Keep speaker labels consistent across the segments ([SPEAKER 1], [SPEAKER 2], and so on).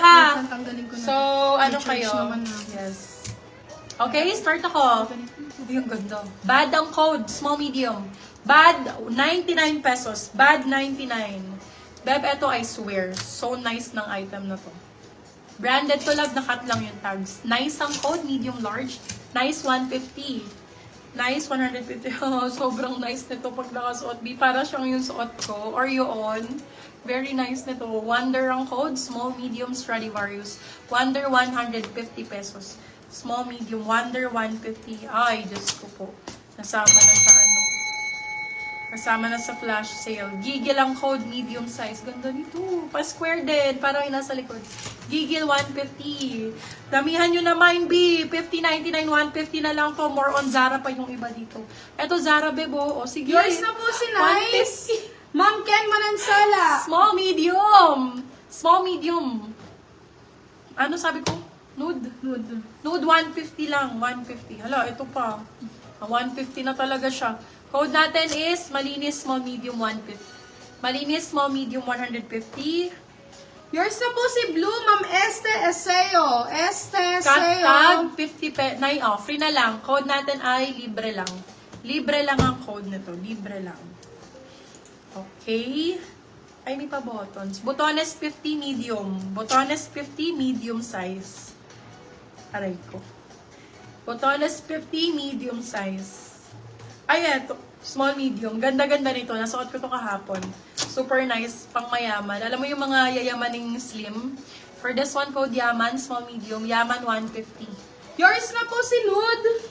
[SPEAKER 1] Ha?
[SPEAKER 2] Tanggalin ko na.
[SPEAKER 1] So, ano kayo?
[SPEAKER 2] naman na.
[SPEAKER 1] Yes. Okay, start ako. Yung ganda. Bad ang code, small medium. Bad, 99 pesos. Bad, 99. Beb, eto I swear. So nice ng item na to. Branded to, love, nakat lang yung tags. Nice ang code, medium large. Nice 150. Nice 150. Oh, sobrang nice nito pag nakasuot. Di para siyang yung suot ko. Or yun. Very nice nito. Wonder ang code, small, medium, Stradivarius. Wonder 150 pesos. Small, medium, Wonder 150. Ay, Diyos ko po. Nasama na sa ano. Kasama na sa flash sale. Gigil ang code, medium size. Ganda nito. Pa-square din. Parang yung nasa likod. Gigil 150. Damihan nyo naman, B. 50, 99, 150 na lang to. More on Zara pa yung iba dito. Eto, Zara, bebo. O, sige.
[SPEAKER 2] Yours na po si Nice.
[SPEAKER 1] 150.
[SPEAKER 2] Ma'am Ken Manansala.
[SPEAKER 1] Small, medium. Small, medium. Ano sabi ko? Nude.
[SPEAKER 2] Nude.
[SPEAKER 1] Nude, 150 lang. 150. Hala, ito pa. 150 na talaga siya. Code natin is malinis, small, medium, 150. Malinis, small, medium, 150.
[SPEAKER 2] Yours na po si Blue, Ma'am Este Eseo. Este
[SPEAKER 1] Tag,
[SPEAKER 2] Eseo.
[SPEAKER 1] 50 free na lang. Code natin ay libre lang. Libre lang ang code nito. Libre lang. Okay. Ay, may pa buttons. Botones 50 medium. Botones 50 medium size. Aray ko. Botones 50 medium size. Ay, eto. Small medium. Ganda-ganda nito. Nasuot ko to kahapon. Super nice. Pang mayaman. Alam mo yung mga yayamaning slim? For this one, code yaman. Small medium. Yaman 150.
[SPEAKER 2] Yours na po si Nude.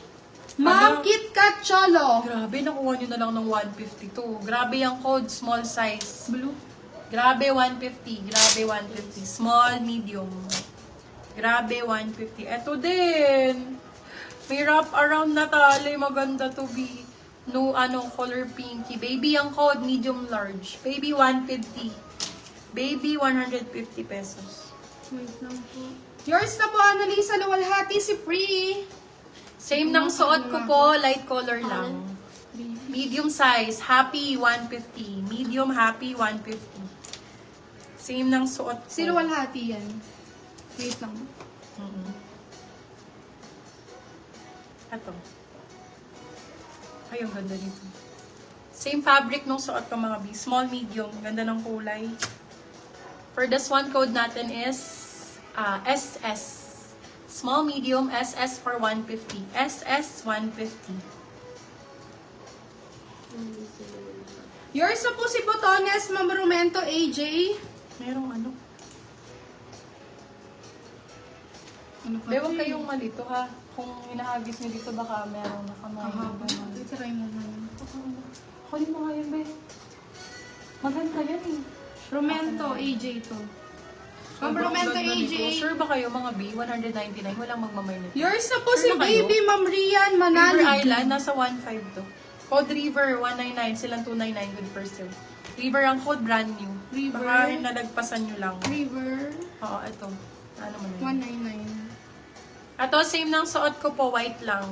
[SPEAKER 2] Ma'am
[SPEAKER 1] Ano?
[SPEAKER 2] Kit Kat Cholo.
[SPEAKER 1] Grabe, nakuha nyo na lang ng 152. Grabe yung code, small size.
[SPEAKER 2] Blue.
[SPEAKER 1] Grabe, 150. Grabe, 150. Small, medium. Grabe, 150. Eto din. May wrap around na tali. Maganda to be. No, color pinky. Baby ang code, medium large. Baby, 150. Baby, 150 pesos.
[SPEAKER 2] Wait lang po. Yours na po, Annalisa Luwalhati, si Pri.
[SPEAKER 1] Same ng suot ko po, light color lang. Medium size, happy 150. Medium happy 150. Same ng suot ko.
[SPEAKER 2] Si Luwalhati yan. Wait lang.
[SPEAKER 1] Ito. Ay, ang ganda dito. Same fabric nung suot ko mga B. Small, medium. Ganda ng kulay. For this one, code natin is SS. Small, medium, SS for 150. SS 150.
[SPEAKER 2] Yours na po si Botones, Ma'am Romento AJ.
[SPEAKER 1] Merong ano.
[SPEAKER 2] Ano pa?
[SPEAKER 1] Huwag kayong malito ha. Kung hinahagis nyo dito baka merong
[SPEAKER 2] Kahaba.
[SPEAKER 1] nakamahin.
[SPEAKER 2] Try mo na yun.
[SPEAKER 1] Kunin mo nga yun, be. Maganda yan eh.
[SPEAKER 2] Romento AJ to. Ma'am Romento AJ.
[SPEAKER 1] Sure ba kayo mga B? 199. Walang magmamay nito.
[SPEAKER 2] Yours na po si
[SPEAKER 1] Sure ba kayo?
[SPEAKER 2] Baby Ma'am Rian
[SPEAKER 1] River
[SPEAKER 2] Manalig.
[SPEAKER 1] Island, nasa 1.5 to. Code River, 199. Silang 299. Good for sale. River ang code, brand new.
[SPEAKER 2] River.
[SPEAKER 1] Baka nalagpasan nyo lang.
[SPEAKER 2] River.
[SPEAKER 1] Oo, ito. Ano mo na yun?
[SPEAKER 2] 199.
[SPEAKER 1] Ito, same ng suot ko po, white lang.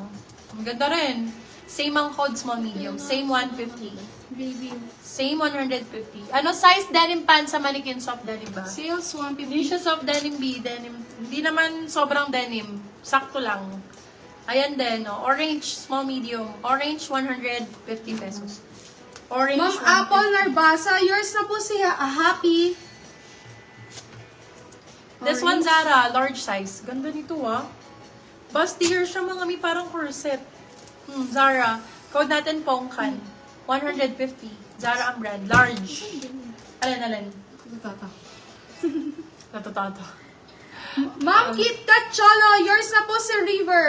[SPEAKER 1] Ang ganda rin. Same ang code, small, medium. Same 150.
[SPEAKER 2] Baby.
[SPEAKER 1] Same 150. Ano size denim pants sa mannequin soft denim ba?
[SPEAKER 2] Sales
[SPEAKER 1] Hindi
[SPEAKER 2] 150.
[SPEAKER 1] siya soft denim B, denim. Hindi naman sobrang denim. Sakto lang. Ayan din, no? Orange, small, medium. Orange, 150 pesos. Orange,
[SPEAKER 2] Ma'am
[SPEAKER 1] 150.
[SPEAKER 2] Apple Narbasa. Yours na po si Happy.
[SPEAKER 1] This one, Zara, large size. Ganda nito, ah. Bustier siya, mga may parang corset. Zara. Code natin, Pongkan. 150. Zara ang brand. Large. Alin.
[SPEAKER 2] Tata.
[SPEAKER 1] Natatato.
[SPEAKER 2] Ma'am Kit Kat Cholo. Yours na po si River.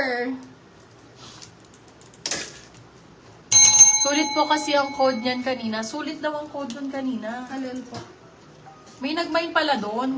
[SPEAKER 1] Sulit po kasi ang code niyan kanina. Sulit daw ang code dun kanina.
[SPEAKER 2] Alin po?
[SPEAKER 1] May nag-mine pala doon.